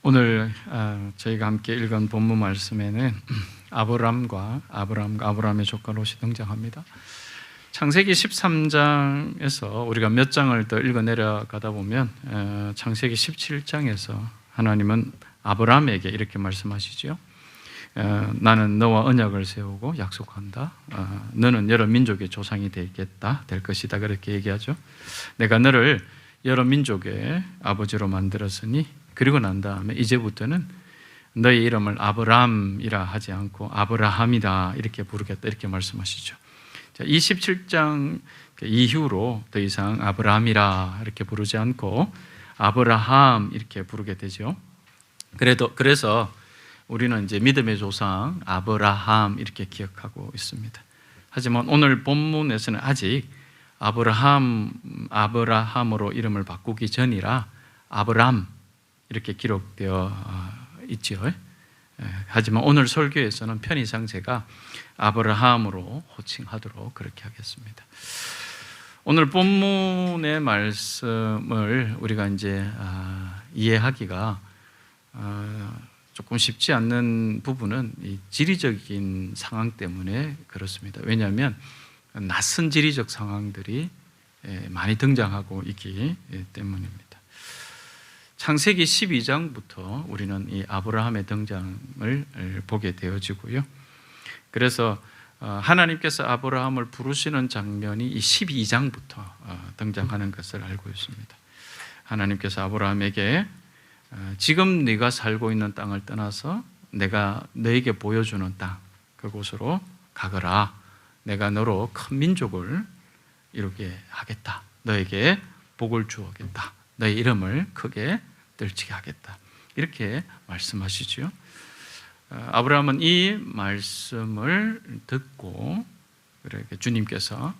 오늘 저희가 함께 읽은 본문 말씀에는 아브람의 조카 롯이 등장합니다. 창세기 13장에서 우리가 몇 장을 더 읽어 내려가다 보면 창세기 17장에서 하나님은 아브람에게 이렇게 말씀하시죠. 나는 너와 언약을 세우고 약속한다. 너는 여러 민족의 조상이 될 것이다. 그렇게 얘기하죠. 내가 너를 여러 민족의 아버지로 만들었으니, 그리고 난 다음에 이제부터는 너의 이름을 아브람이라 하지 않고 아브라함이다 이렇게 부르겠다 이렇게 말씀하시죠. 자, 27장 이후로 더 이상 아브람이라 이렇게 부르지 않고 아브라함 이렇게 부르게 되죠. 그래서 우리는 이제 믿음의 조상 아브라함 이렇게 기억하고 있습니다. 하지만 오늘 본문에서는 아직 아브라함으로 이름을 바꾸기 전이라 아브람 이렇게 기록되어 있지요. 하지만 오늘 설교에서는 편의상 제가 아브라함으로 호칭하도록 그렇게 하겠습니다. 오늘 본문의 말씀을 우리가 이제 이해하기가 조금 쉽지 않는 부분은 이 지리적인 상황 때문에 그렇습니다. 왜냐하면 낯선 지리적 상황들이 많이 등장하고 있기 때문입니다. 창세기 12장부터 우리는 이 아브라함의 등장을 보게 되어지고요. 그래서 하나님께서 아브라함을 부르시는 장면이 이 12장부터 등장하는 것을 알고 있습니다. 하나님께서 아브라함에게 지금 네가 살고 있는 땅을 떠나서 내가 너에게 보여주는 땅, 그곳으로 가거라. 내가 너로 큰 민족을 이루게 하겠다. 너에게 복을 주겠다. 너의 이름을 크게 떨치게 하겠다. 이렇게 말씀하시죠. 아브라함은 이 말씀을 듣고 주님께서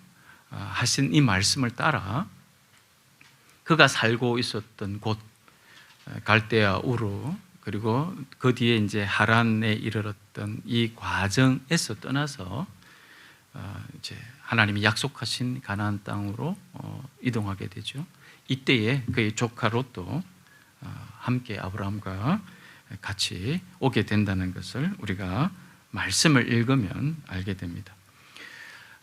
하신 이 말씀을 따라 그가 살고 있었던 곳 갈대아 우르, 그리고 그 뒤에 이제 하란에 이르렀던 이 과정에서 떠나서 이제 하나님이 약속하신 가나안 땅으로 이동하게 되죠. 이때에 그의 조카 롯도 함께 아브라함과 같이 오게 된다는 것을 우리가 말씀을 읽으면 알게 됩니다.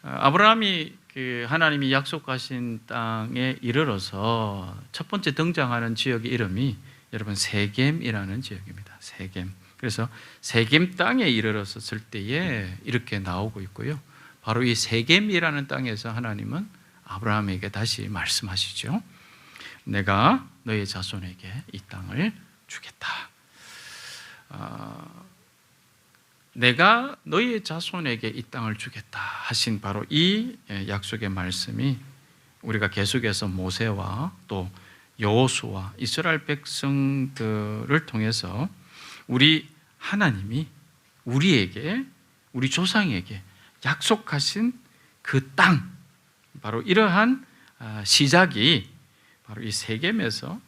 아브라함이 하나님이 약속하신 땅에 이르러서 첫 번째 등장하는 지역의 이름이 여러분 세겜이라는 지역입니다. 세겜. 그래서 세겜 땅에 이르렀을 때에 이렇게 나오고 있고요. 바로 이 세겜이라는 땅에서 하나님은 아브라함에게 다시 말씀하시죠. 내가 너의 자손에게 이 땅을 주겠다. 내가 너의 자손에게 이 땅을 주겠다 하신 바로 이 약속의 말씀이 우리가 계속해서 모세와 또 여호수아 이스라엘 백성들을 통해서 우리 하나님이 우리에게, 우리 조상에게 약속하신 그 땅, 바로 이러한 시작이 바로 이 세겜에서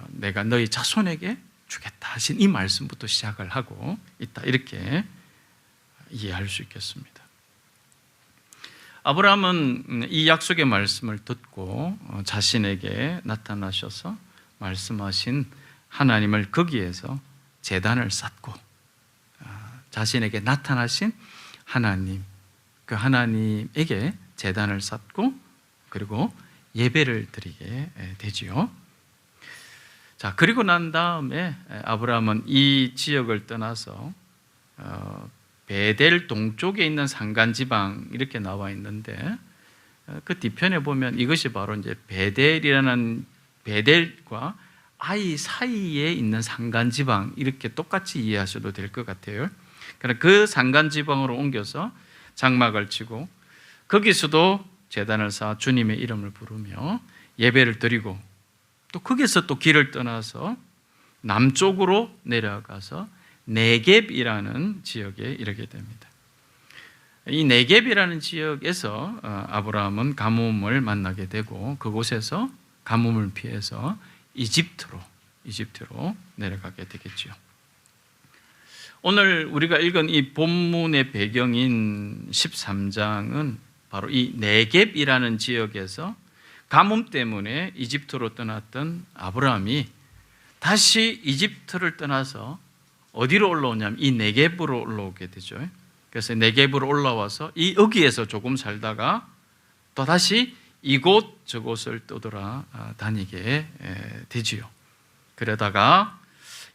내가 너희 자손에게 주겠다 하신 이 말씀부터 시작을 하고 있다, 이렇게 이해할 수 있겠습니다. 아브라함은 이 약속의 말씀을 듣고 자신에게 나타나셔서 말씀하신 하나님을 거기에서 제단을 쌓고 자신에게 나타나신 하나님, 그 하나님에게 제단을 쌓고 그리고 예배를 드리게 되지요. 자, 그리고 난 다음에 아브라함은 이 지역을 떠나서 베델 동쪽에 있는 산간지방 이렇게 나와 있는데 그 뒤편에 보면 이것이 바로 이제 베델과 아이 사이에 있는 산간지방, 이렇게 똑같이 이해하셔도 될 것 같아요. 그러니까 그 산간지방으로 옮겨서 장막을 치고 거기서도 제단을 쌓아 주님의 이름을 부르며 예배를 드리고 또 거기서 또 길을 떠나서 남쪽으로 내려가서 네겝이라는 지역에 이르게 됩니다. 이 네겝이라는 지역에서 아브라함은 가뭄을 만나게 되고 그곳에서 가뭄을 피해서 이집트로 내려가게 되겠죠. 오늘 우리가 읽은 이 본문의 배경인 13장은 바로 이 네겝이라는 지역에서 가뭄 때문에 이집트로 떠났던 아브라함이 다시 이집트를 떠나서 어디로 올라오냐면 이 네겝으로 올라오게 되죠. 그래서 네겝으로 올라와서 이 여기에서 조금 살다가 또 다시 이곳 저곳을 떠돌아 다니게 되지요. 그러다가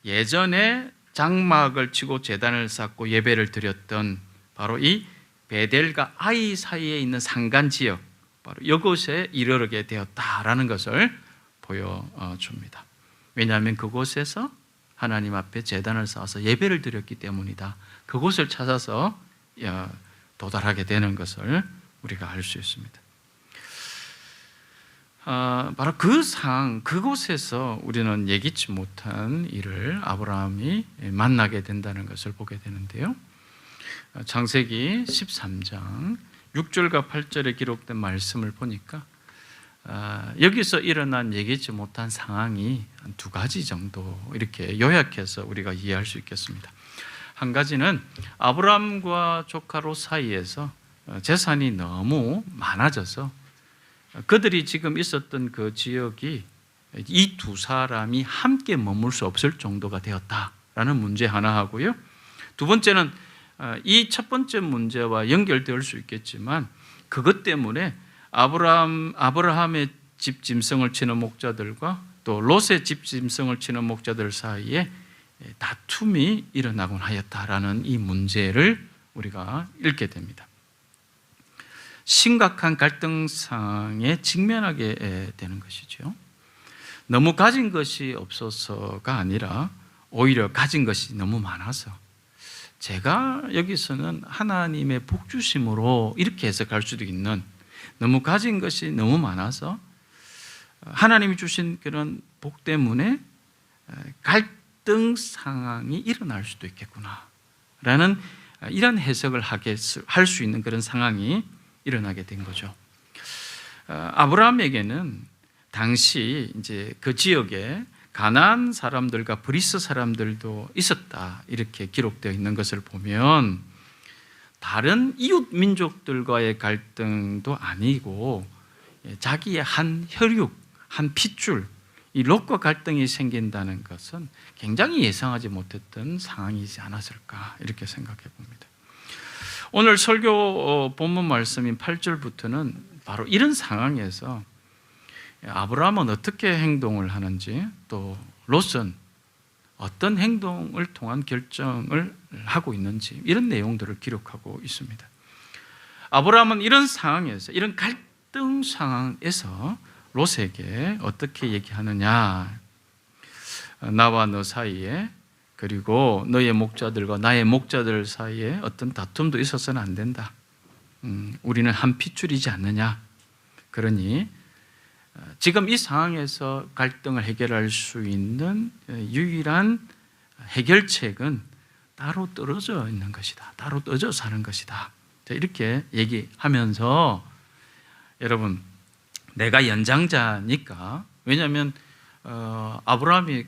예전에 장막을 치고 제단을 쌓고 예배를 드렸던 바로 이 베델과 아이 사이에 있는 산간 지역, 바로 이곳에 이르게 되었다라는 것을 보여줍니다. 왜냐하면 그곳에서 하나님 앞에 제단을 쌓아서 예배를 드렸기 때문이다. 그곳을 찾아서 도달하게 되는 것을 우리가 알 수 있습니다. 바로 그 상황, 그곳에서 우리는 예기치 못한 일을 아브라함이 만나게 된다는 것을 보게 되는데요. 창세기 13장 6절과 8절에 기록된 말씀을 보니까 여기서 일어난 예기치 못한 상황이 한 두 가지 정도 이렇게 요약해서 우리가 이해할 수 있겠습니다. 한 가지는 아브라함과 조카 롯 사이에서 재산이 너무 많아져서 그들이 지금 있었던 그 지역이 이 두 사람이 함께 머물 수 없을 정도가 되었다라는 문제 하나 하고요. 두 번째는 이 첫 번째 문제와 연결될 수 있겠지만 그것 때문에 아브라함의 집 짐승을 치는 목자들과 또 롯의 집 짐승을 치는 목자들 사이에 다툼이 일어나곤 하였다라는 이 문제를 우리가 읽게 됩니다. 심각한 갈등 상황에 직면하게 되는 것이죠. 너무 가진 것이 없어서가 아니라 오히려 가진 것이 너무 많아서, 제가 여기서는 하나님의 복주심으로 이렇게 해석할 수도 있는, 너무 가진 것이 너무 많아서 하나님이 주신 그런 복 때문에 갈등 상황이 일어날 수도 있겠구나 라는 이런 해석을 할 수 있는 그런 상황이 일어나게 된 거죠. 아브라함에게는 당시 이제 그 지역에 가나안 사람들과 브리스 사람들도 있었다 이렇게 기록되어 있는 것을 보면 다른 이웃 민족들과의 갈등도 아니고 자기의 한 혈육, 한 핏줄, 이 롯과 갈등이 생긴다는 것은 굉장히 예상하지 못했던 상황이지 않았을까 이렇게 생각해 봅니다. 오늘 설교 본문 말씀인 8절부터는 바로 이런 상황에서 아브라함은 어떻게 행동을 하는지, 또 롯은 어떤 행동을 통한 결정을 하고 있는지, 이런 내용들을 기록하고 있습니다. 아브라함은 이런 상황에서, 이런 갈등 상황에서 롯에게 어떻게 얘기하느냐, 나와 너 사이에, 그리고 너의 목자들과 나의 목자들 사이에 어떤 다툼도 있어서는 안 된다. 우리는 한 핏줄이지 않느냐. 그러니 지금 이 상황에서 갈등을 해결할 수 있는 유일한 해결책은 따로 떨어져 있는 것이다. 따로 떨어져 사는 것이다. 이렇게 얘기하면서, 여러분, 내가 연장자니까, 왜냐하면 아브라함이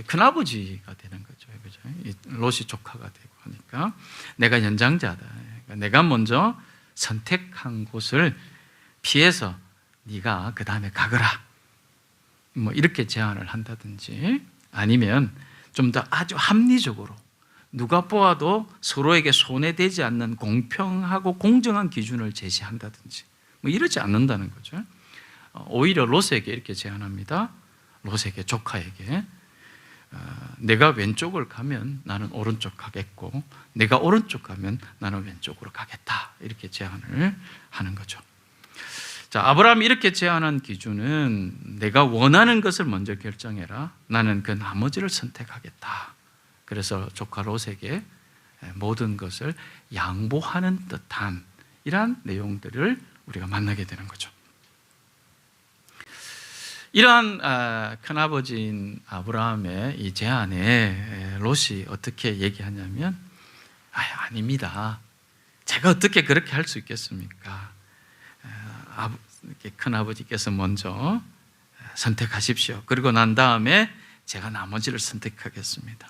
큰아버지가 되는 거죠. 그죠? 롯이 조카가 되고 하니까 내가 연장자다. 그러니까 내가 먼저 선택한 곳을 피해서 네가 그 다음에 가거라. 뭐 이렇게 제안을 한다든지, 아니면 좀 더 아주 합리적으로 누가 보아도 서로에게 손해되지 않는 공평하고 공정한 기준을 제시한다든지, 뭐 이러지 않는다는 거죠. 오히려 롯에게 이렇게 제안합니다. 롯에게, 조카에게, 내가 왼쪽을 가면 나는 오른쪽 가겠고, 내가 오른쪽 가면 나는 왼쪽으로 가겠다. 이렇게 제안을 하는 거죠. 자, 아브라함이 이렇게 제안한 기준은 내가 원하는 것을 먼저 결정해라. 나는 그 나머지를 선택하겠다. 그래서 조카 롯에게 모든 것을 양보하는 듯한 이러한 내용들을 우리가 만나게 되는 거죠. 이러한 큰아버지인 아브라함의 이 제안에 롯이 어떻게 얘기하냐면, 아닙니다. 제가 어떻게 그렇게 할 수 있겠습니까? 큰아버지께서 먼저 선택하십시오. 그리고 난 다음에 제가 나머지를 선택하겠습니다.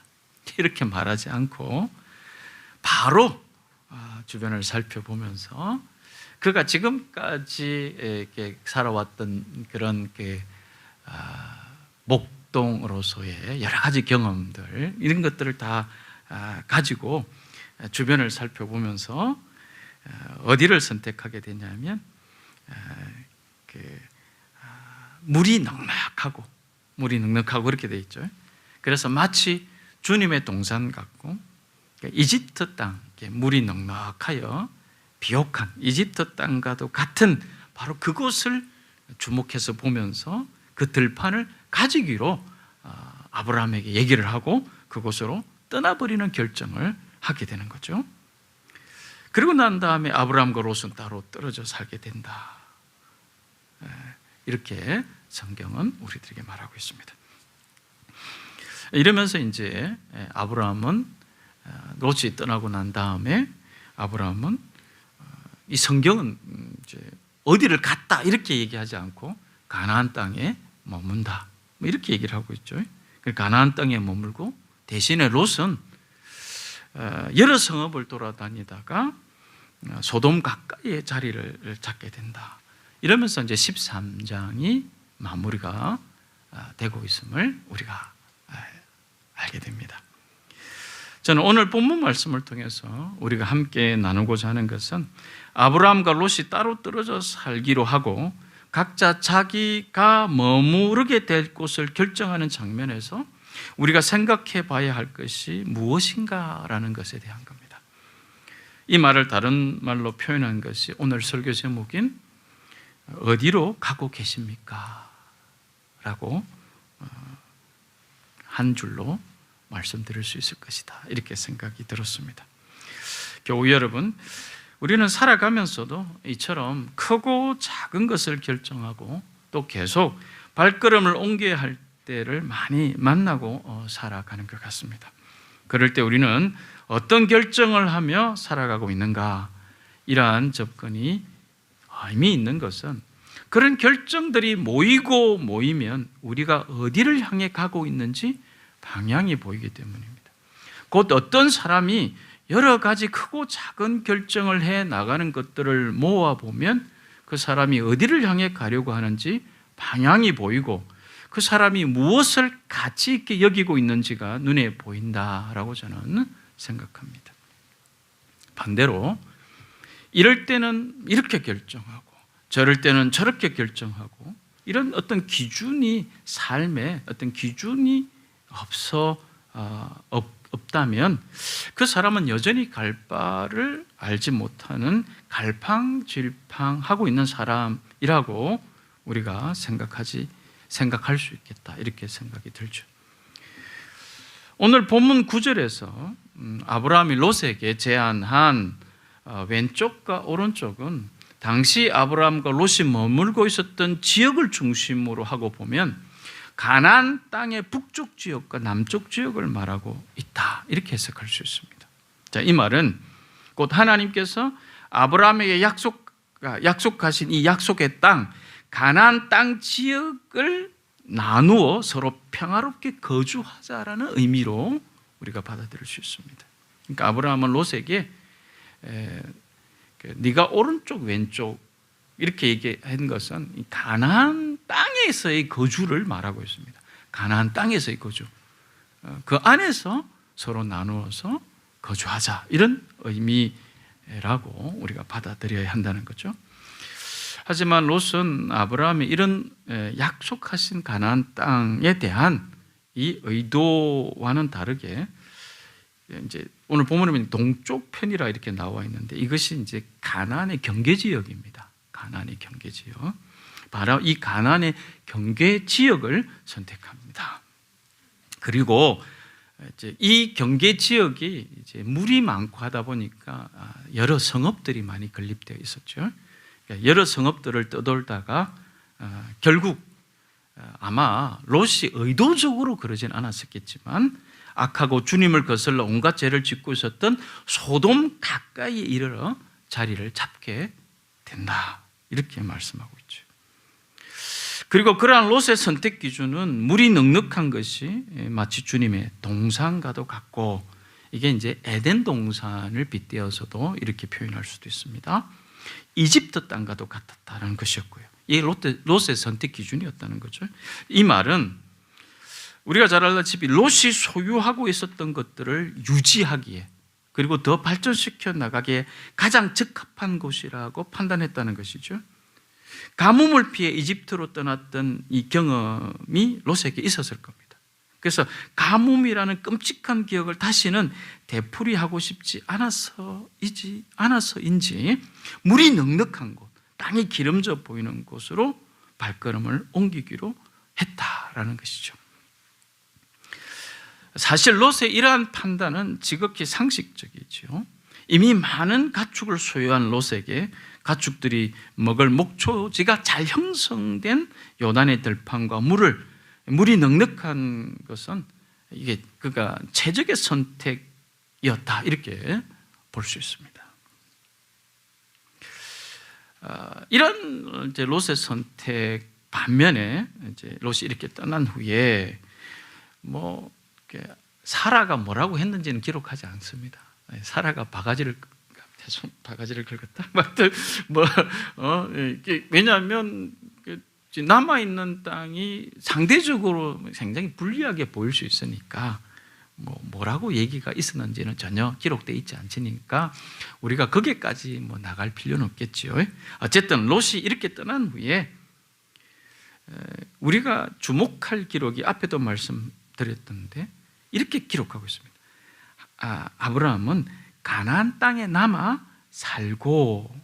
이렇게 말하지 않고 바로 주변을 살펴보면서 그가 지금까지 이렇게 살아왔던 그런 막동으로서의 여러 가지 경험들, 이런 것들을 다 가지고 주변을 살펴보면서 어디를 선택하게 되냐면 물이 넉넉하고 그렇게 돼 있죠. 그래서 마치 주님의 동산 같고 이집트 땅, 물이 넉넉하여 비옥한 이집트 땅과도 같은 바로 그곳을 주목해서 보면서 그 들판을 가지기로 아브라함에게 얘기를 하고 그곳으로 떠나버리는 결정을 하게 되는 거죠. 그리고 난 다음에 아브라함과 롯은 따로 떨어져 살게 된다. 이렇게 성경은 우리들에게 말하고 있습니다. 이러면서 이제 아브라함은 롯이 떠나고 난 다음에 아브라함은 이 성경은 이제 어디를 갔다 이렇게 얘기하지 않고 가나안 땅에 머문다 이렇게 얘기를 하고 있죠. 가나안 땅에 머물고 대신에 롯은 여러 성읍을 돌아다니다가 소돔 가까이에 자리를 잡게 된다. 이러면서 이제 13장이 마무리가 되고 있음을 우리가 알게 됩니다. 저는 오늘 본문 말씀을 통해서 우리가 함께 나누고자 하는 것은 아브라함과 롯이 따로 떨어져 살기로 하고 각자 자기가 머무르게 될 곳을 결정하는 장면에서 우리가 생각해 봐야 할 것이 무엇인가라는 것에 대한 겁니다. 이 말을 다른 말로 표현한 것이 오늘 설교 제목인 어디로 가고 계십니까? 라고 한 줄로 말씀드릴 수 있을 것이다. 이렇게 생각이 들었습니다. 교우 여러분, 우리는 살아가면서도 이처럼 크고 작은 것을 결정하고 또 계속 발걸음을 옮겨야 할 때를 많이 만나고 살아가는 것 같습니다. 그럴 때 우리는 어떤 결정을 하며 살아가고 있는가? 이러한 접근이 의미 있는 것은 그런 결정들이 모이면 우리가 어디를 향해 가고 있는지 방향이 보이기 때문입니다. 곧 어떤 사람이 여러 가지 크고 작은 결정을 해 나가는 것들을 모아보면 그 사람이 어디를 향해 가려고 하는지 방향이 보이고 그 사람이 무엇을 가치 있게 여기고 있는지가 눈에 보인다라고 저는 생각합니다. 반대로 이럴 때는 이렇게 결정하고 저럴 때는 저렇게 결정하고 이런 어떤 기준이 삶에 어떤 기준이 없다면 그 사람은 여전히 갈 바를 알지 못하는 갈팡질팡하고 있는 사람이라고 우리가 생각할 수 있겠다. 이렇게 생각이 들죠. 오늘 본문 9절에서 아브라함이 롯에게 제안한 왼쪽과 오른쪽은 당시 아브라함과 롯이 머물고 있었던 지역을 중심으로 하고 보면 가나안 땅의 북쪽 지역과 남쪽 지역을 말하고 있다. 이렇게 해석할 수 있습니다. 자, 이 말은 곧 하나님께서 아브라함에게 약속하신 이 약속의 땅, 가나안 땅 지역을 나누어 서로 평화롭게 거주하자라는 의미로 우리가 받아들일 수 있습니다. 그러니까 아브라함은 롯에게 네가 오른쪽 왼쪽 이렇게 얘기한 것은 가나안 땅에서의 거주를 말하고 있습니다. 가나안 땅에서의 거주, 그 안에서 서로 나누어서 거주하자 이런 의미라고 우리가 받아들여야 한다는 거죠. 하지만 롯은 아브라함이 이런 약속하신 가나안 땅에 대한 이 의도와는 다르게 이제 오늘 본문에 보면 동쪽 편이라 이렇게 나와 있는데 이것이 이제 가나안의 경계 지역입니다. 가나안의 경계 지역. 바로 이 가나안의 경계 지역을 선택합니다. 그리고 이제 이 경계 지역이 이제 물이 많고 하다 보니까 여러 성읍들이 많이 건립되어 있었죠. 여러 성읍들을 떠돌다가 결국 아마 롯이 의도적으로 그러진 않았었겠지만 악하고 주님을 거슬러 온갖 죄를 짓고 있었던 소돔 가까이에 이르러 자리를 잡게 된다. 이렇게 말씀하고 있죠. 그리고 그러한 롯의 선택 기준은 물이 넉넉한 것이 마치 주님의 동산과도 같고 이게 이제 에덴 동산을 빗대어서도 이렇게 표현할 수도 있습니다. 이집트 땅과도 같았다는 것이었고요. 이게 롯의 선택 기준이었다는 거죠. 이 말은 우리가 잘 알다시피 롯이 소유하고 있었던 것들을 유지하기에 그리고 더 발전시켜 나가기에 가장 적합한 곳이라고 판단했다는 것이죠. 가뭄을 피해 이집트로 떠났던 이 경험이 롯에게 있었을 겁니다. 그래서 가뭄이라는 끔찍한 기억을 다시는 되풀이하고 싶지 않아서인지 물이 넉넉한 곳, 땅이 기름져 보이는 곳으로 발걸음을 옮기기로 했다라는 것이죠. 사실 롯의 이러한 판단은 지극히 상식적이죠. 이미 많은 가축을 소유한 롯에게 가축들이 먹을 목초지가 잘 형성된 요단의 들판과 물이 넉넉한 것은 이게 그가 최적의 선택이었다 이렇게 볼 수 있습니다. 이런 이제 롯의 선택 반면에 이제 롯이 이렇게 떠난 후에 사라가 뭐라고 했는지는 기록하지 않습니다. 사라가 바가지를 긁었다. 왜냐하면 남아 있는 땅이 상대적으로 굉장히 불리하게 보일 수 있으니까 뭐라고 얘기가 있었는지는 전혀 기록되어 있지 않으니까 우리가 거기까지 나갈 필요는 없겠지요. 어쨌든 롯이 이렇게 떠난 후에 우리가 주목할 기록이 앞에도 말씀드렸던데 이렇게 기록하고 있습니다. 아브라함은 가나안 땅에 남아 살고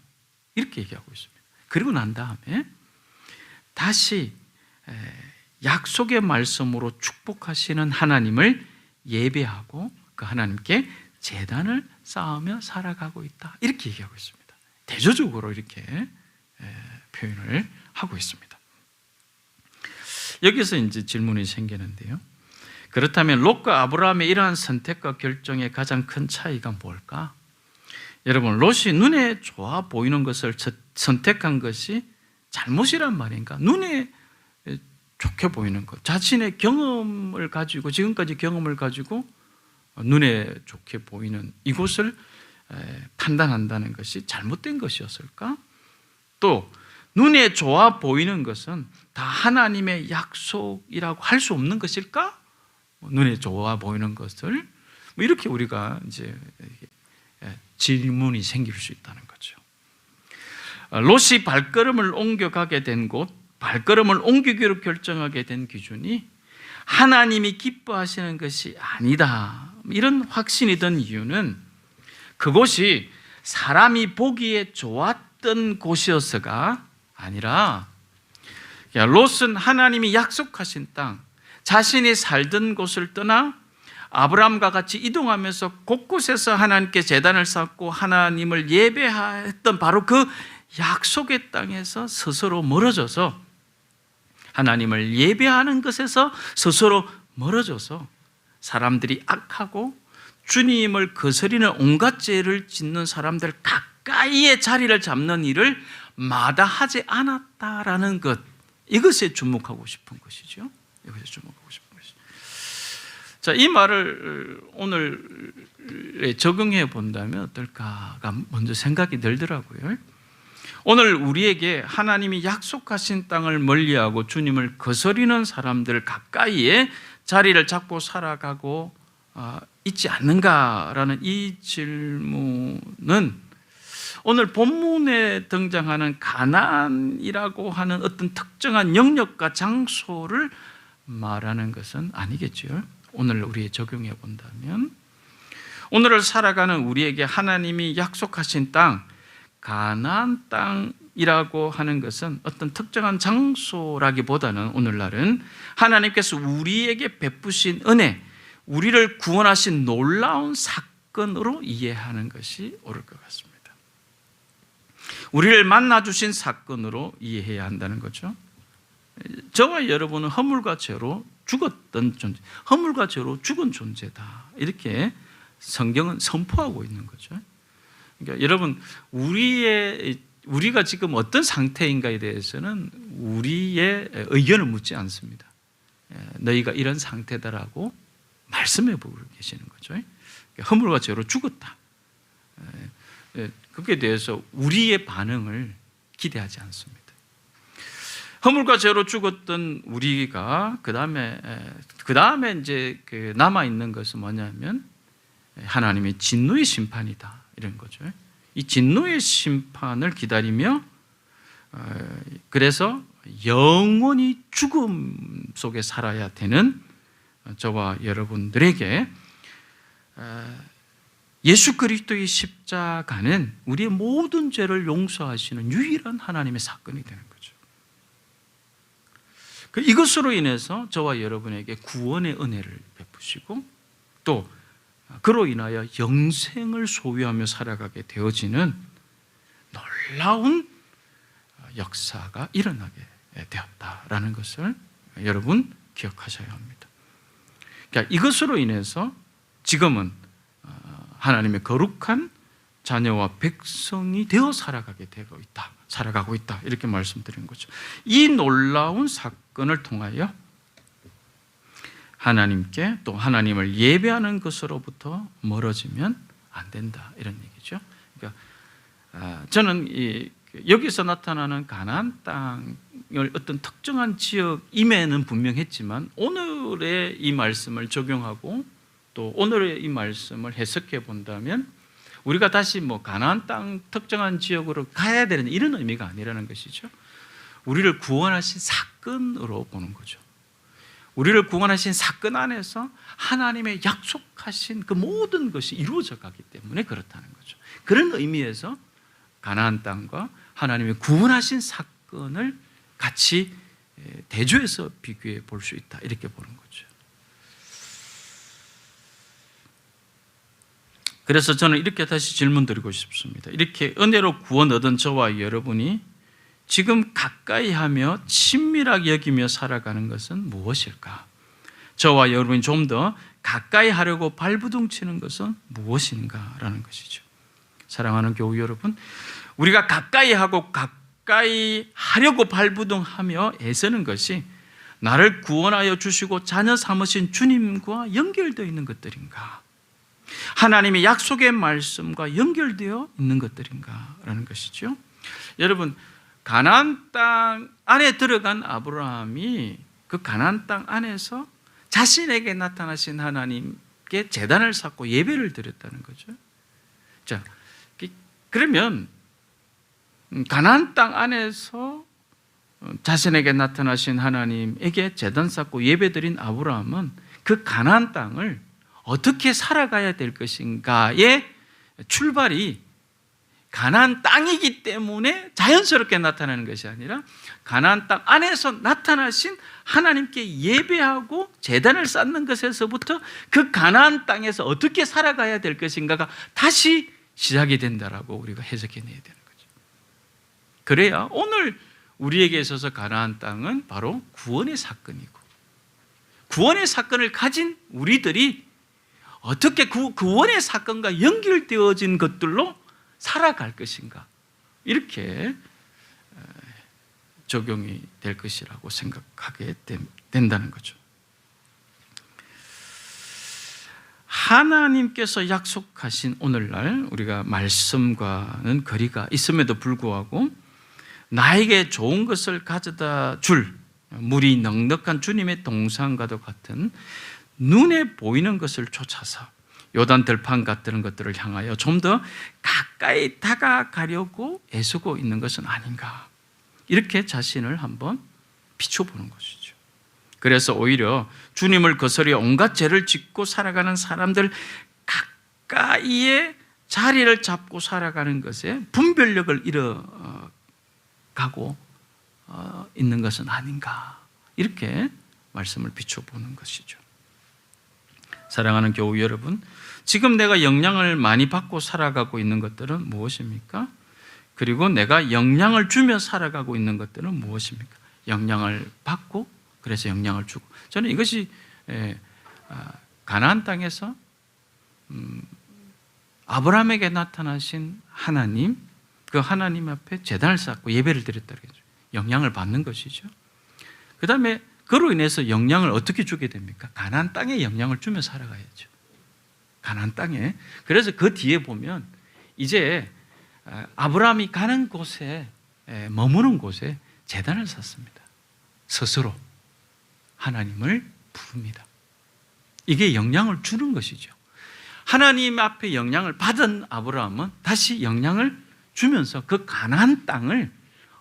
이렇게 얘기하고 있습니다. 그리고 난 다음에 다시 약속의 말씀으로 축복하시는 하나님을 예배하고 그 하나님께 제단을 쌓으며 살아가고 있다 이렇게 얘기하고 있습니다. 대조적으로 이렇게 표현을 하고 있습니다. 여기서 이제 질문이 생기는데요. 그렇다면 롯과 아브라함의 이러한 선택과 결정의 가장 큰 차이가 뭘까? 여러분, 롯이 눈에 좋아 보이는 것을 선택한 것이 잘못이란 말인가? 눈에 좋게 보이는 것, 자신의 경험을 가지고 지금까지 경험을 가지고 눈에 좋게 보이는 이곳을 판단한다는 것이 잘못된 것이었을까? 또 눈에 좋아 보이는 것은 다 하나님의 약속이라고 할 수 없는 것일까? 눈에 좋아 보이는 것을 이렇게 우리가 이제 질문이 생길 수 있다는 거죠. 롯이 발걸음을 옮겨가게 된 곳, 발걸음을 옮기기로 결정하게 된 기준이 하나님이 기뻐하시는 것이 아니다, 이런 확신이 든 이유는 그곳이 사람이 보기에 좋았던 곳이어서가 아니라 롯은 하나님이 약속하신 땅, 자신이 살던 곳을 떠나 아브라함과 같이 이동하면서 곳곳에서 하나님께 제단을 쌓고 하나님을 예배했던 바로 그 약속의 땅에서 스스로 멀어져서 하나님을 예배하는 것에서 스스로 멀어져서 사람들이 악하고 주님을 거스리는 온갖 죄를 짓는 사람들 가까이에 자리를 잡는 일을 마다하지 않았다라는 것, 이것에 주목하고 싶은 것이죠. 이것에 주목하고 싶은 것이죠. 자, 이 말을 오늘에 적용해 본다면 어떨까가 먼저 생각이 들더라고요. 오늘 우리에게 하나님이 약속하신 땅을 멀리하고 주님을 거스리는 사람들 가까이에 자리를 잡고 살아가고 있지 않는가라는 이 질문은 오늘 본문에 등장하는 가나안이라고 하는 어떤 특정한 영역과 장소를 말하는 것은 아니겠죠. 오늘 우리 적용해 본다면 오늘을 살아가는 우리에게 하나님이 약속하신 땅, 가나안 땅이라고 하는 것은 어떤 특정한 장소라기보다는 오늘날은 하나님께서 우리에게 베푸신 은혜, 우리를 구원하신 놀라운 사건으로 이해하는 것이 옳을 것 같습니다. 우리를 만나주신 사건으로 이해해야 한다는 거죠. 저와 여러분은 허물과 죄로 죽었던 존재, 허물과 죄로 죽은 존재다, 이렇게 성경은 선포하고 있는 거죠. 그러니까 여러분, 우리가 지금 어떤 상태인가에 대해서는 우리의 의견을 묻지 않습니다. 너희가 이런 상태다라고 말씀해 보고 계시는 거죠. 허물과 죄로 죽었다, 그게 대해서 우리의 반응을 기대하지 않습니다. 허물과 죄로 죽었던 우리가 그 다음에 이제 그 남아 있는 것은 뭐냐면 하나님의 진노의 심판이다 이런 거죠. 이 진노의 심판을 기다리며 그래서 영원히 죽음 속에 살아야 되는 저와 여러분들에게 예수 그리스도의 십자가는 우리의 모든 죄를 용서하시는 유일한 하나님의 사건이 되는 거죠. 이것으로 인해서 저와 여러분에게 구원의 은혜를 베푸시고 또 그로 인하여 영생을 소유하며 살아가게 되어지는 놀라운 역사가 일어나게 되었다라는 것을 여러분 기억하셔야 합니다. 그러니까 이것으로 인해서 지금은 하나님의 거룩한 자녀와 백성이 되어 살아가고 있다 이렇게 말씀드린 거죠. 이 놀라운 사건을 통하여 하나님께 또 하나님을 예배하는 것으로부터 멀어지면 안 된다 이런 얘기죠. 그러니까 저는 여기서 나타나는 가나안 땅을 어떤 특정한 지역임에는 분명했지만 오늘의 이 말씀을 적용하고 또 오늘의 이 말씀을 해석해 본다면 우리가 다시 가나안 땅 특정한 지역으로 가야 되는 이런 의미가 아니라는 것이죠. 우리를 구원하신 사건으로 보는 거죠. 우리를 구원하신 사건 안에서 하나님의 약속하신 그 모든 것이 이루어져 가기 때문에 그렇다는 거죠. 그런 의미에서 가나안 땅과 하나님의 구원하신 사건을 같이 대조해서 비교해 볼 수 있다 이렇게 보는 거죠. 그래서 저는 이렇게 다시 질문 드리고 싶습니다. 이렇게 은혜로 구원 얻은 저와 여러분이 지금 가까이 하며 친밀하게 여기며 살아가는 것은 무엇일까? 저와 여러분이 좀 더 가까이 하려고 발부둥치는 것은 무엇인가라는 것이죠. 사랑하는 교우 여러분, 우리가 가까이 하고 가까이 하려고 발부둥하며 애쓰는 것이 나를 구원하여 주시고 자녀 삼으신 주님과 연결되어 있는 것들인가? 하나님의 약속의 말씀과 연결되어 있는 것들인가라는 것이죠. 여러분, 가나안 땅 안에 들어간 아브라함이 그 가나안 땅 안에서 자신에게 나타나신 하나님께 제단을 쌓고 예배를 드렸다는 거죠. 자, 그러면 가나안 땅 안에서 자신에게 나타나신 하나님에게 제단 쌓고 예배드린 아브라함은 그 가나안 땅을 어떻게 살아가야 될 것인가의 출발이 가나안 땅이기 때문에 자연스럽게 나타나는 것이 아니라 가나안 땅 안에서 나타나신 하나님께 예배하고 제단을 쌓는 것에서부터 그 가나안 땅에서 어떻게 살아가야 될 것인가가 다시 시작이 된다라고 우리가 해석해내야 되는 거죠. 그래야 오늘 우리에게 있어서 가나안 땅은 바로 구원의 사건이고 구원의 사건을 가진 우리들이 어떻게 그 구원의 사건과 연결되어진 것들로 살아갈 것인가 이렇게 적용이 될 것이라고 생각하게 된다는 거죠. 하나님께서 약속하신 오늘날 우리가 말씀과는 거리가 있음에도 불구하고 나에게 좋은 것을 가져다 줄 물이 넉넉한 주님의 동산과도 같은 눈에 보이는 것을 쫓아서 요단 들판 같은 것들을 향하여 좀 더 가까이 다가가려고 애쓰고 있는 것은 아닌가 이렇게 자신을 한번 비춰보는 것이죠. 그래서 오히려 주님을 거스려 온갖 죄를 짓고 살아가는 사람들 가까이에 자리를 잡고 살아가는 것에 분별력을 잃어가고 있는 것은 아닌가 이렇게 말씀을 비춰보는 것이죠. 사랑하는 교우 여러분, 지금 내가 영향을 많이 받고 살아가고 있는 것들은 무엇입니까? 그리고 내가 영향을 주며 살아가고 있는 것들은 무엇입니까? 영향을 받고 그래서 영향을 주고 저는 이것이 가나안 땅에서 아브라함에게 나타나신 하나님 그 하나님 앞에 제단을 쌓고 예배를 드렸다는 거죠. 영향을 받는 것이죠. 그 다음에 그로 인해서 영향을 어떻게 주게 됩니까? 가나안 땅에 영향을 주며 살아가야죠. 가나안 땅에. 그래서 그 뒤에 보면 이제 아브라함이 가는 곳에 머무는 곳에 제단을 쌓습니다. 스스로 하나님을 부릅니다. 이게 영향을 주는 것이죠. 하나님 앞에 영향을 받은 아브라함은 다시 영향을 주면서 그 가나안 땅을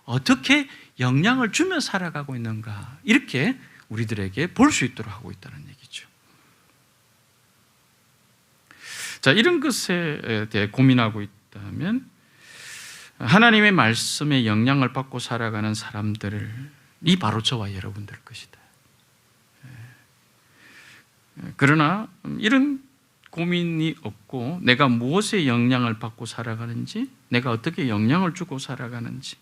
어떻게 영향을 주며 살아가고 있는가, 이렇게 우리들에게 볼 수 있도록 하고 있다는 얘기죠. 자, 이런 것에 대해 고민하고 있다면 하나님의 말씀에 영향을 받고 살아가는 사람들이 바로 저와 여러분들 것이다. 그러나 이런 고민이 없고 내가 무엇에 영향을 받고 살아가는지, 내가 어떻게 영향을 주고 살아가는지,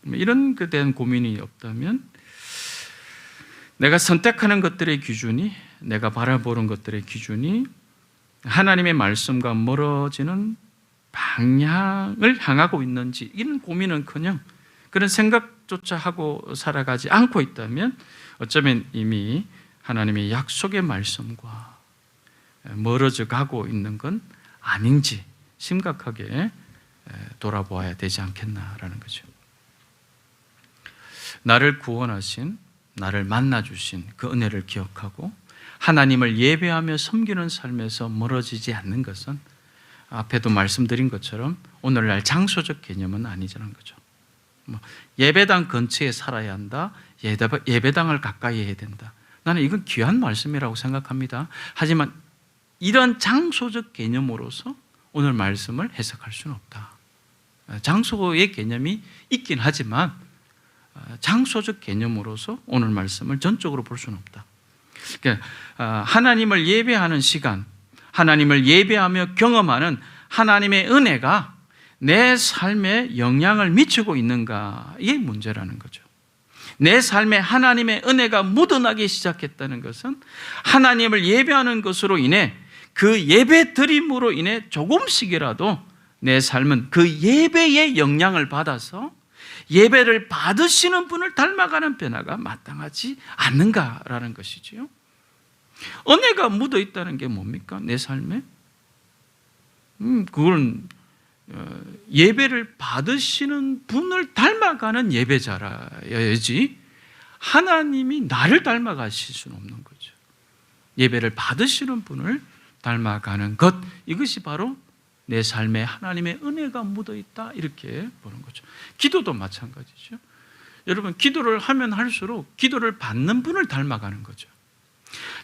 이런 것에 대한 고민이 없다면 내가 선택하는 것들의 기준이, 내가 바라보는 것들의 기준이 하나님의 말씀과 멀어지는 방향을 향하고 있는지, 이런 고민은커녕 그런 생각조차 하고 살아가지 않고 있다면 어쩌면 이미 하나님의 약속의 말씀과 멀어져 가고 있는 건 아닌지 심각하게 돌아보아야 되지 않겠나라는 거죠. 나를 구원하신, 나를 만나주신 그 은혜를 기억하고 하나님을 예배하며 섬기는 삶에서 멀어지지 않는 것은 앞에도 말씀드린 것처럼 오늘날 장소적 개념은 아니라는 거죠. 예배당 근처에 살아야 한다, 예배당을 가까이 해야 된다, 나는 이건 귀한 말씀이라고 생각합니다. 하지만 이런 장소적 개념으로서 오늘 말씀을 해석할 수는 없다. 장소의 개념이 있긴 하지만 장소적 개념으로서 오늘 말씀을 전적으로 볼 수는 없다. 그러니까 하나님을 예배하는 시간, 하나님을 예배하며 경험하는 하나님의 은혜가 내 삶에 영향을 미치고 있는가, 이게 문제라는 거죠. 내 삶에 하나님의 은혜가 묻어나기 시작했다는 것은 하나님을 예배하는 것으로 인해, 그 예배 드림으로 인해 조금씩이라도 내 삶은 그 예배의 영향을 받아서 예배를 받으시는 분을 닮아가는 변화가 마땅하지 않는가라는 것이지요. 은혜가 묻어 있다는 게 뭡니까? 내 삶에? 그건 예배를 받으시는 분을 닮아가는 예배자라야지 하나님이 나를 닮아가실 수는 없는 거죠. 예배를 받으시는 분을 닮아가는 것, 이것이 바로 내 삶에 하나님의 은혜가 묻어 있다, 이렇게 보는 거죠. 기도도 마찬가지죠. 여러분, 기도를 하면 할수록 기도를 받는 분을 닮아가는 거죠.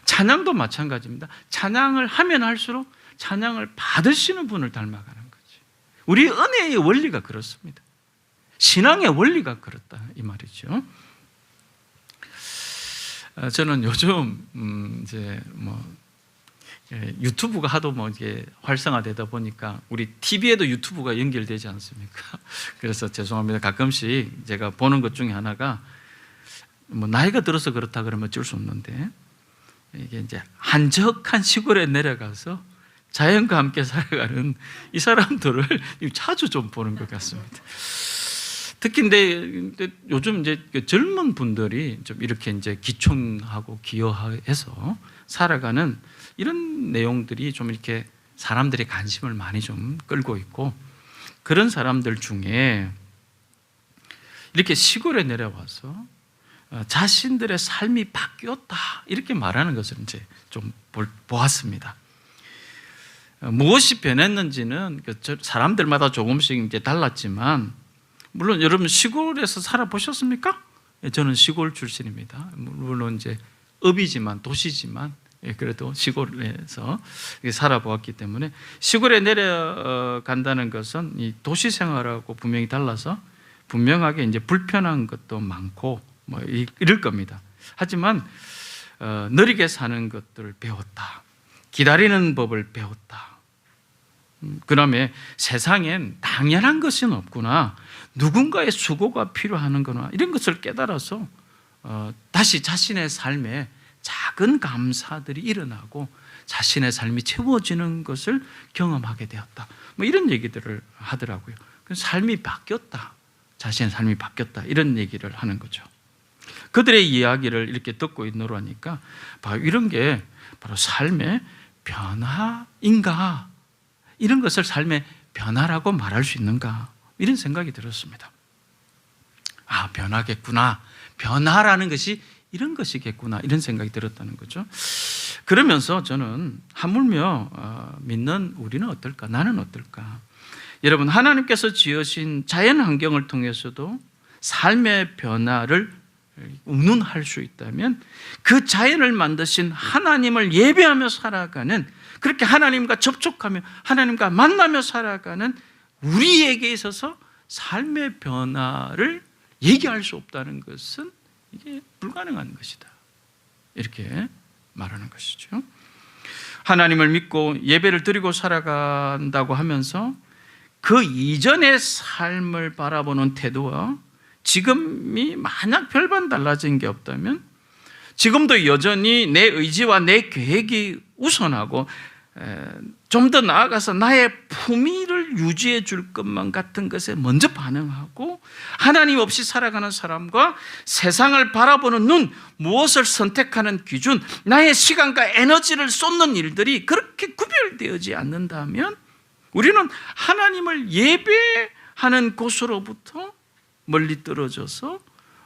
찬양도 마찬가지입니다. 찬양을 하면 할수록 찬양을 받으시는 분을 닮아가는 거지. 우리 은혜의 원리가 그렇습니다. 신앙의 원리가 그렇다, 이 말이죠. 저는 요즘 이제 유튜브가 하도 이게 활성화되다 보니까 우리 TV에도 유튜브가 연결되지 않습니까? 그래서 죄송합니다. 가끔씩 제가 보는 것 중에 하나가 나이가 들어서 그렇다 그러면 어쩔 수 없는데, 이게 이제 한적한 시골에 내려가서 자연과 함께 살아가는 이 사람들을 자주 좀 보는 것 같습니다. 특히 근데 요즘 이제 젊은 분들이 좀 이렇게 이제 기촌하고 기여해서 살아가는 이런 내용들이 좀 이렇게 사람들의 관심을 많이 좀 끌고 있고, 그런 사람들 중에 이렇게 시골에 내려와서 자신들의 삶이 바뀌었다, 이렇게 말하는 것을 이제 좀 보았습니다. 무엇이 변했는지는 사람들마다 조금씩 이제 달랐지만, 물론 여러분 시골에서 살아보셨습니까? 저는 시골 출신입니다. 물론 이제 읍이지만, 도시지만, 그래도 시골에서 살아보았기 때문에 시골에 내려간다는 것은 이 도시 생활하고 분명히 달라서 분명하게 이제 불편한 것도 많고 이럴 겁니다. 하지만 느리게 사는 것들을 배웠다, 기다리는 법을 배웠다, 그다음에 세상엔 당연한 것은 없구나, 누군가의 수고가 필요하는구나, 이런 것을 깨달아서 다시 자신의 삶에 작은 감사들이 일어나고 자신의 삶이 채워지는 것을 경험하게 되었다, 이런 얘기들을 하더라고요. 삶이 바뀌었다, 자신의 삶이 바뀌었다, 이런 얘기를 하는 거죠. 그들의 이야기를 이렇게 듣고 있노라니까 바로 이런 게 바로 삶의 변화인가, 이런 것을 삶의 변화라고 말할 수 있는가, 이런 생각이 들었습니다. 아, 변하겠구나, 변화라는 것이 이런 것이겠구나, 이런 생각이 들었다는 거죠. 그러면서 저는 하물며 믿는 우리는 어떨까, 나는 어떨까. 여러분, 하나님께서 지으신 자연 환경을 통해서도 삶의 변화를 운운할 수 있다면 그 자연을 만드신 하나님을 예배하며 살아가는, 그렇게 하나님과 접촉하며 하나님과 만나며 살아가는 우리에게 있어서 삶의 변화를 얘기할 수 없다는 것은 이게 불가능한 것이다, 이렇게 말하는 것이죠. 하나님을 믿고 예배를 드리고 살아간다고 하면서 그 이전의 삶을 바라보는 태도와 지금이 만약 별반 달라진 게 없다면, 지금도 여전히 내 의지와 내 계획이 우선하고 좀 더 나아가서 나의 품위를 유지해 줄 것만 같은 것에 먼저 반응하고, 하나님 없이 살아가는 사람과 세상을 바라보는 눈, 무엇을 선택하는 기준, 나의 시간과 에너지를 쏟는 일들이 그렇게 구별되어지 않는다면 우리는 하나님을 예배하는 곳으로부터 멀리 떨어져서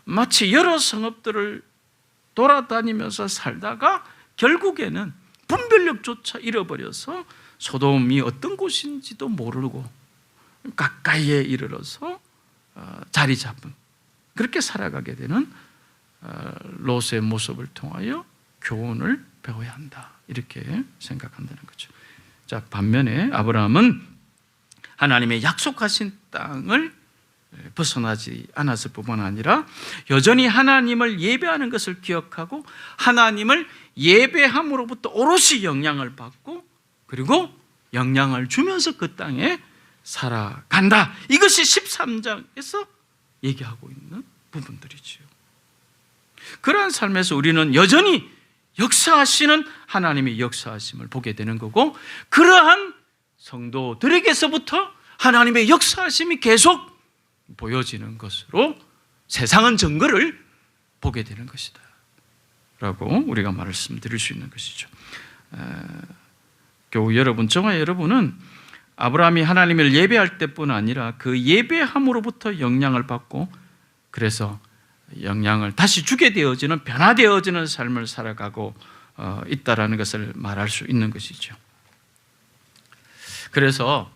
마치 여러 성읍들을 돌아다니면서 살다가 결국에는 분별력조차 잃어버려서 소돔이 어떤 곳인지도 모르고 가까이에 이르러서 자리 잡은, 그렇게 살아가게 되는 롯의 모습을 통하여 교훈을 배워야 한다, 이렇게 생각한다는 거죠. 자, 반면에 아브라함은 하나님의 약속하신 땅을 벗어나지 않았을 뿐만 아니라 여전히 하나님을 예배하는 것을 기억하고 하나님을 예배함으로부터 오롯이 영향을 받고, 그리고 영향을 주면서 그 땅에 살아간다. 이것이 13장에서 얘기하고 있는 부분들이지요. 그러한 삶에서 우리는 여전히 역사하시는 하나님의 역사하심을 보게 되는 거고, 그러한 성도들에게서부터 하나님의 역사하심이 계속 보여지는 것으로 세상은 증거를 보게 되는 것이다 라고 우리가 말씀드릴 수 있는 것이죠. 교우 여러분, 저와 여러분은 아브라함이 하나님을 예배할 때뿐 아니라 그 예배함으로부터 영향을 받고, 그래서 영향을 다시 주게 되어지는, 변화되어지는 삶을 살아가고 있다라는 것을 말할 수 있는 것이죠. 그래서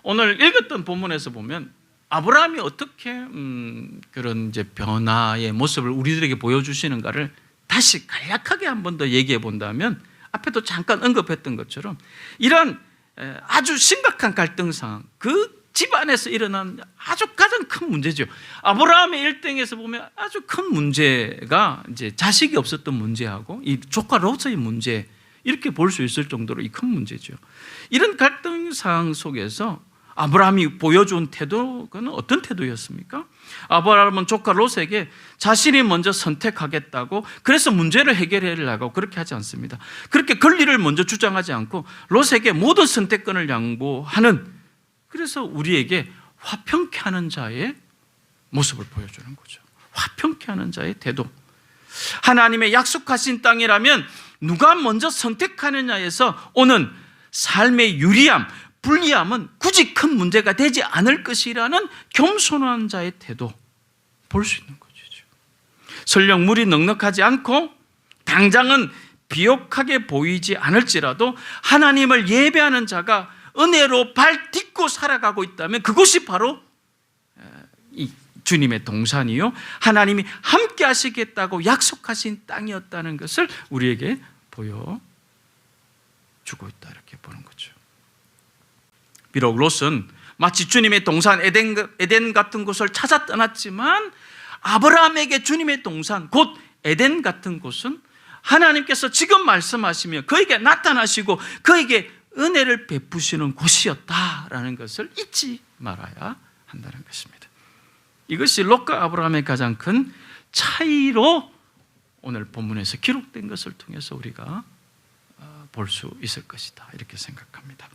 오늘 읽었던 본문에서 보면 아브라함이 어떻게 그런 이제 변화의 모습을 우리들에게 보여주시는가를 다시 간략하게 한 번 더 얘기해 본다면, 앞에도 잠깐 언급했던 것처럼 이런 아주 심각한 갈등 상황, 그 집안에서 일어난 아주 가장 큰 문제죠. 아브라함의 일생에서 보면 아주 큰 문제가 이제 자식이 없었던 문제하고 이 조카 롯의 문제, 이렇게 볼 수 있을 정도로 이 큰 문제죠. 이런 갈등 상황 속에서 아브라함이 보여준 태도는 어떤 태도였습니까? 아브라함은 조카 롯에게 자신이 먼저 선택하겠다고, 그래서 문제를 해결하려고 그렇게 하지 않습니다. 그렇게 권리를 먼저 주장하지 않고 롯에게 모든 선택권을 양보하는, 그래서 우리에게 화평케 하는 자의 모습을 보여주는 거죠. 화평케 하는 자의 태도. 하나님의 약속하신 땅이라면 누가 먼저 선택하느냐에서 오는 삶의 유리함, 불리함은 굳이 큰 문제가 되지 않을 것이라는 겸손한 자의 태도 볼 수 있는 것이죠. 설령 물이 넉넉하지 않고 당장은 비옥하게 보이지 않을지라도 하나님을 예배하는 자가 은혜로 발 딛고 살아가고 있다면 그것이 바로 이 주님의 동산이요, 하나님이 함께 하시겠다고 약속하신 땅이었다는 것을 우리에게 보여주고 있다, 이렇게 보는 거죠. 비록 롯은 마치 주님의 동산 에덴 같은 곳을 찾아 떠났지만, 아브라함에게 주님의 동산 곧 에덴 같은 곳은 하나님께서 지금 말씀하시며 그에게 나타나시고 그에게 은혜를 베푸시는 곳이었다라는 것을 잊지 말아야 한다는 것입니다. 이것이 롯과 아브라함의 가장 큰 차이로 오늘 본문에서 기록된 것을 통해서 우리가 볼 수 있을 것이다, 이렇게 생각합니다.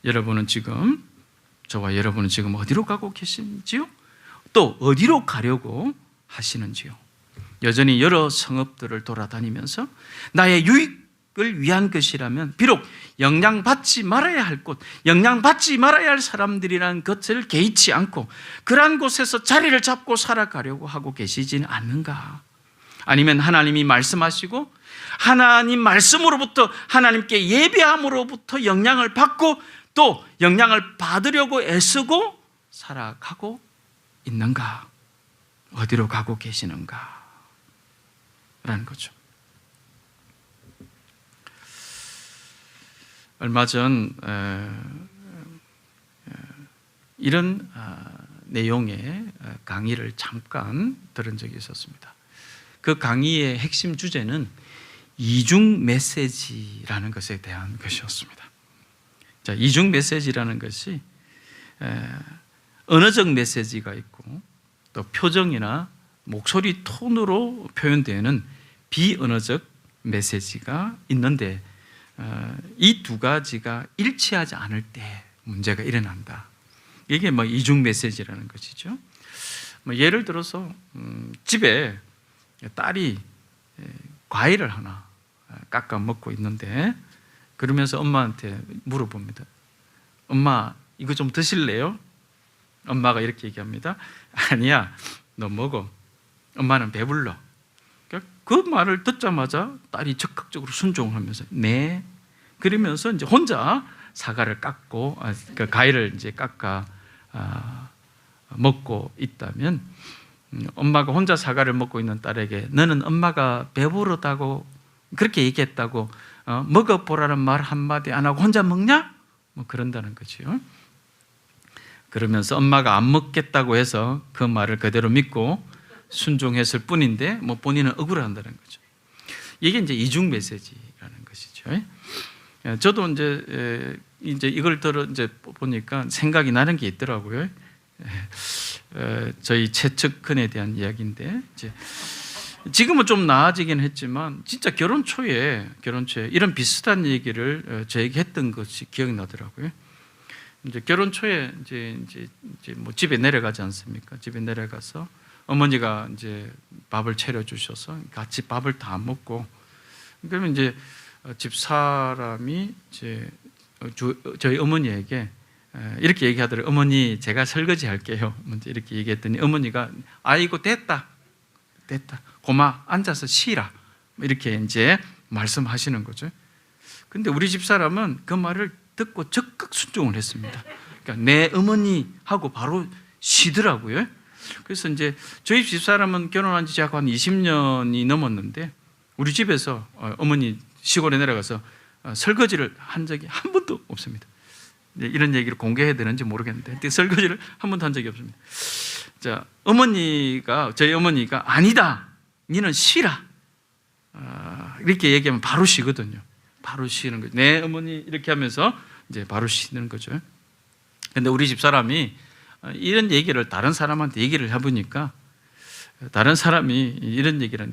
여러분은 지금, 저와 여러분은 지금 어디로 가고 계신지요? 또 어디로 가려고 하시는지요? 여전히 여러 성읍들을 돌아다니면서 나의 유익 위한 것이라면 비록 영향받지 말아야 할 곳, 영향받지 말아야 할 사람들이라는 것을 개의치 않고 그러한 곳에서 자리를 잡고 살아가려고 하고 계시지는 않는가? 아니면 하나님이 말씀하시고 하나님 말씀으로부터 하나님께 예배함으로부터 영향을 받고 또 영향을 받으려고 애쓰고 살아가고 있는가? 어디로 가고 계시는가? 라는 거죠. 얼마 전 이런 내용의 강의를 잠깐 들은 적이 있었습니다. 그 강의의 핵심 주제는 이중 메시지라는 것에 대한 것이었습니다. 자, 이중 메시지라는 것이 언어적 메시지가 있고 또 표정이나 목소리 톤으로 표현되는 비언어적 메시지가 있는데 이 두 가지가 일치하지 않을 때 문제가 일어난다. 이게 이중 메시지라는 것이죠. 예를 들어서 집에 딸이 과일을 하나 깎아 먹고 있는데 그러면서 엄마한테 물어봅니다. 엄마, 이거 좀 드실래요? 엄마가 이렇게 얘기합니다. 아니야, 너 먹어. 엄마는 배불러. 그 말을 듣자마자 딸이 적극적으로 순종하면서 네. 그러면서 이제 혼자 사과를 깎고 그 과일을 이제 깎아 먹고 있다면 엄마가 혼자 사과를 먹고 있는 딸에게 너는 엄마가 배부르다고 그렇게 얘기했다고 먹어보라는 말 한마디 안 하고 혼자 먹냐? 그런다는 거죠. 그러면서 엄마가 안 먹겠다고 해서 그 말을 그대로 믿고 순종했을 뿐인데 본인은 억울해한다는 거죠. 이게 이제 이중 메시지라는 것이죠. 저도 이제 이걸 들어 이제 보니까 생각이 나는 게 있더라고요. 저희 최측근에 대한 이야기인데 지금은 좀 나아지긴 했지만 진짜 결혼 초에 이런 비슷한 얘기를 저에게 했던 것이 기억이 나더라고요. 이제 결혼 초에 이제 집에 내려가지 않습니까? 집에 내려가서 어머니가 이제 밥을 차려 주셔서 같이 밥을 다 먹고 그러면 이제 집 사람이 저희 어머니에게 이렇게 얘기하더라고요. 어머니, 제가 설거지 할게요. 먼저 이렇게 얘기했더니 어머니가 아이고 됐다. 고마 앉아서 쉬라. 이렇게 이제 말씀하시는 거죠. 근데 우리 집 사람은 그 말을 듣고 적극 순종을 했습니다. 그러니까 내 어머니 하고 바로 쉬더라고요. 그래서 이제 저희 집 사람은 결혼한 지 약 한 20년이 넘었는데 우리 집에서 어머니 시골에 내려가서 설거지를 한 적이 한 번도 없습니다. 이런 얘기를 공개해야 되는지 모르겠는데 설거지를 한 번도 한 적이 없습니다. 자, 저희 어머니가 아니다, 니는 쉬라 이렇게 얘기하면 바로 쉬거든요. 바로 쉬는 거죠. 네 어머니 이렇게 하면서 이제 바로 쉬는 거죠. 근데 우리 집 사람이 이런 얘기를 다른 사람한테 얘기를 해보니까 다른 사람이 이런 얘기를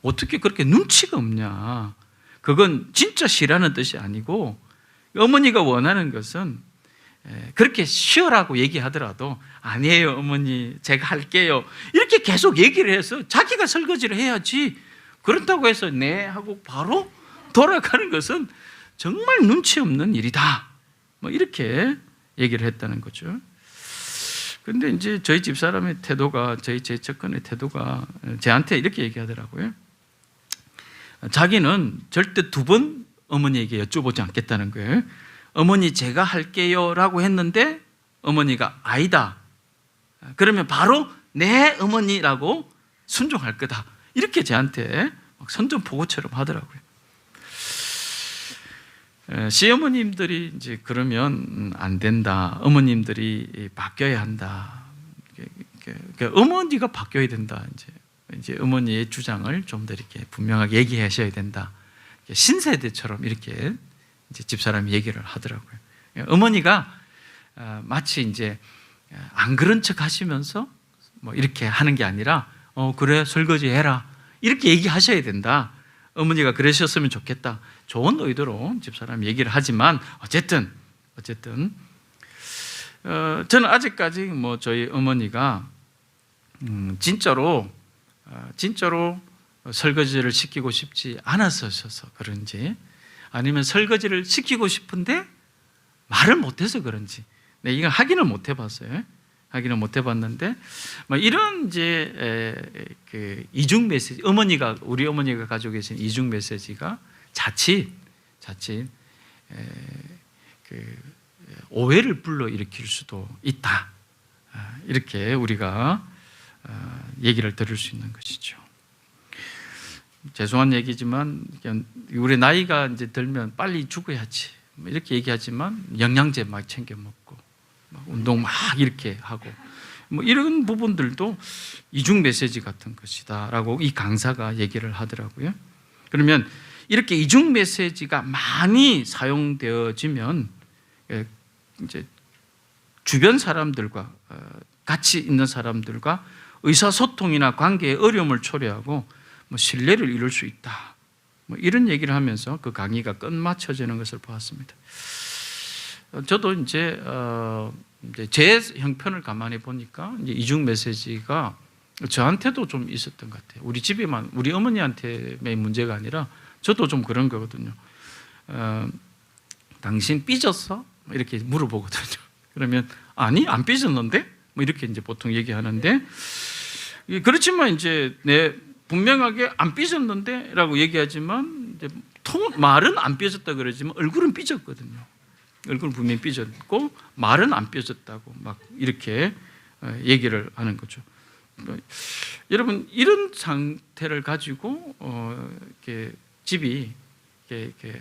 어떻게 그렇게 눈치가 없냐, 그건 진짜 쉬라는 뜻이 아니고 어머니가 원하는 것은 그렇게 쉬어라고 얘기하더라도 아니에요 어머니 제가 할게요 이렇게 계속 얘기를 해서 자기가 설거지를 해야지 그렇다고 해서 네 하고 바로 돌아가는 것은 정말 눈치 없는 일이다, 이렇게 얘기를 했다는 거죠. 그런데 이제 저희 집사람의 태도가, 제 접근의 태도가 저한테 이렇게 얘기하더라고요. 자기는 절대 두 번 어머니에게 여쭤보지 않겠다는 거예요. 어머니 제가 할게요 라고 했는데 어머니가 아니다, 그러면 바로 네 어머니라고 순종할 거다, 이렇게 저한테 선전포고처럼 하더라고요. 시어머님들이 이제 그러면 안 된다, 어머님들이 바뀌어야 한다, 어머니가 바뀌어야 된다, 이제 어머니의 주장을 좀 더 이렇게 분명하게 얘기하셔야 된다, 신세대처럼 이렇게 이제 집사람이 얘기를 하더라고요. 어머니가 마치 이제 안 그런 척 하시면서 이렇게 하는 게 아니라 그래 설거지 해라 이렇게 얘기하셔야 된다, 어머니가 그러셨으면 좋겠다, 좋은 의도로 집사람이 얘기를 하지만 어쨌든 저는 아직까지 저희 어머니가 진짜로 설거지를 시키고 싶지 않아서셔서 그런지, 아니면 설거지를 시키고 싶은데 말을 못해서 그런지, 네, 이거 확인을 못 해봤어요. 확인을 못 해봤는데, 이런 이제 그 이중 메시지, 우리 어머니가 가지고 계신 이중 메시지가 자칫 그 오해를 불러일으킬 수도 있다. 이렇게 우리가 얘기를 들을 수 있는 것이죠. 죄송한 얘기지만 우리 나이가 이제 들면 빨리 죽어야지 이렇게 얘기하지만 영양제 막 챙겨 먹고 막 운동 막 이렇게 하고 이런 부분들도 이중 메시지 같은 것이다라고 이 강사가 얘기를 하더라고요. 그러면 이렇게 이중 메시지가 많이 사용되어지면 이제 주변 사람들과 같이 있는 사람들과 의사소통이나 관계에 어려움을 초래하고 신뢰를 이룰 수 있다. 이런 얘기를 하면서 그 강의가 끝마쳐지는 것을 보았습니다. 저도 이제 제 형편을 가만히 보니까 이제 이중 메시지가 저한테도 좀 있었던 것 같아요. 우리 집에만, 우리 어머니한테의 문제가 아니라 저도 좀 그런 거거든요. 당신 삐졌어? 이렇게 물어보거든요. 그러면 아니 안 삐졌는데? 이렇게 이제 보통 얘기하는데, 그렇지만 이제 분명하게 안 삐졌는데라고 얘기하지만 이제 말은 안 삐졌다 그러지만 얼굴은 삐졌거든요. 얼굴은 분명히 삐졌고 말은 안 삐졌다고 막 이렇게 얘기를 하는 거죠. 여러분, 이런 상태를 가지고 이렇게 집이 이렇게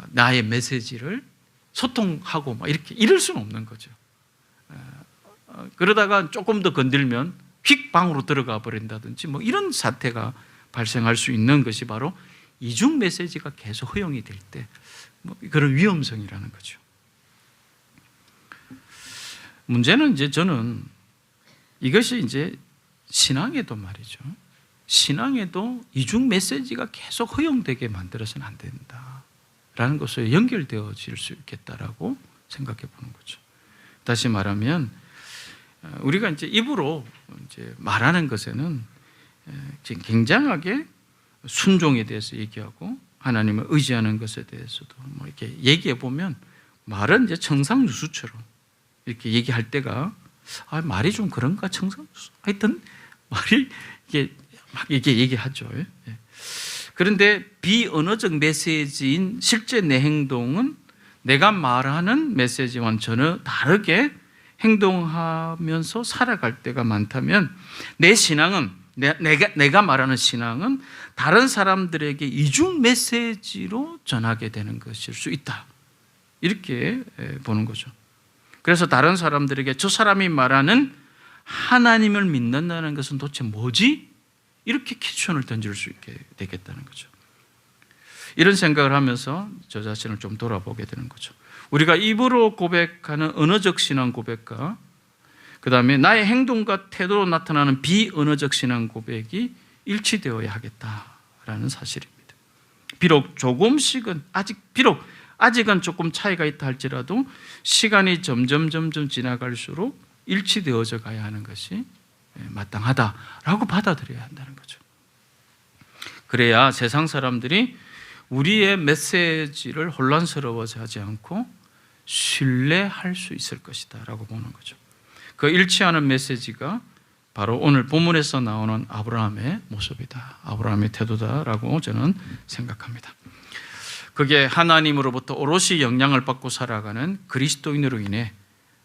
나의 메시지를 소통하고 막 이렇게 이럴 수는 없는 거죠. 그러다가 조금 더 건들면 휙 방으로 들어가 버린다든지 이런 사태가 발생할 수 있는 것이 바로 이중 메시지가 계속 허용이 될 때 그런 위험성이라는 거죠. 문제는 이제 저는 이것이 이제 신앙에도 말이죠. 신앙에도 이중 메시지가 계속 허용되게 만들어서는 안 된다라는 것으로 연결되어질 수 있겠다라고 생각해 보는 거죠. 다시 말하면 우리가 이제 입으로 이제 말하는 것에는 굉장하게 순종에 대해서 얘기하고 하나님을 의지하는 것에 대해서도 이렇게 얘기해 보면 말은 이제 청상유수처럼 이렇게 얘기할 때가 말이 좀 그런가 청상유수 하여튼 말이 이게 막 이렇게 얘기하죠. 그런데 비언어적 메시지인 실제 내 행동은 내가 말하는 메시지와는 전혀 다르게 행동하면서 살아갈 때가 많다면 내 신앙은 내가 말하는 신앙은 다른 사람들에게 이중 메시지로 전하게 되는 것일 수 있다. 이렇게 보는 거죠. 그래서 다른 사람들에게 저 사람이 말하는 하나님을 믿는다는 것은 도대체 뭐지? 이렇게 퀘스천을 던질 수 있게 되겠다는 거죠. 이런 생각을 하면서 저 자신을 좀 돌아보게 되는 거죠. 우리가 입으로 고백하는 언어적 신앙 고백과 그 다음에 나의 행동과 태도로 나타나는 비언어적 신앙 고백이 일치되어야 하겠다라는 사실입니다. 비록 아직은 조금 차이가 있다 할지라도 시간이 점점 지나갈수록 일치되어져 가야 하는 것이 마땅하다라고 받아들여야 한다는 거죠. 그래야 세상 사람들이 우리의 메시지를 혼란스러워서 하지 않고 신뢰할 수 있을 것이다 라고 보는 거죠. 그 일치하는 메시지가 바로 오늘 본문에서 나오는 아브라함의 모습이다, 아브라함의 태도다라고 저는 생각합니다. 그게 하나님으로부터 오롯이 영향을 받고 살아가는 그리스도인으로 인해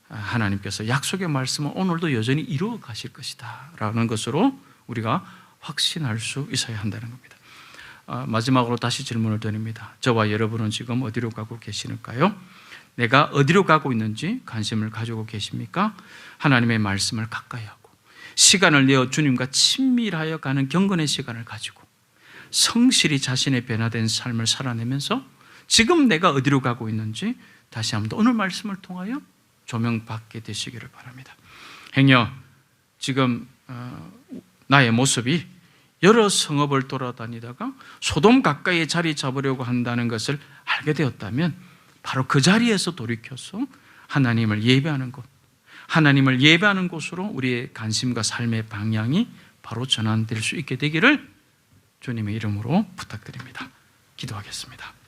하나님께서 약속의 말씀은 오늘도 여전히 이루어 가실 것이다 라는 것으로 우리가 확신할 수 있어야 한다는 겁니다. 마지막으로 다시 질문을 드립니다. 저와 여러분은 지금 어디로 가고 계시는가요? 내가 어디로 가고 있는지 관심을 가지고 계십니까? 하나님의 말씀을 가까이 하고 시간을 내어 주님과 친밀하여 가는 경건의 시간을 가지고 성실히 자신의 변화된 삶을 살아내면서 지금 내가 어디로 가고 있는지 다시 한번 오늘 말씀을 통하여 조명받게 되시기를 바랍니다. 행여 지금 나의 모습이 여러 성읍을 돌아다니다가 소돔 가까이에 자리 잡으려고 한다는 것을 알게 되었다면 바로 그 자리에서 돌이켜서 하나님을 예배하는 곳, 하나님을 예배하는 곳으로 우리의 관심과 삶의 방향이 바로 전환될 수 있게 되기를 주님의 이름으로 부탁드립니다. 기도하겠습니다.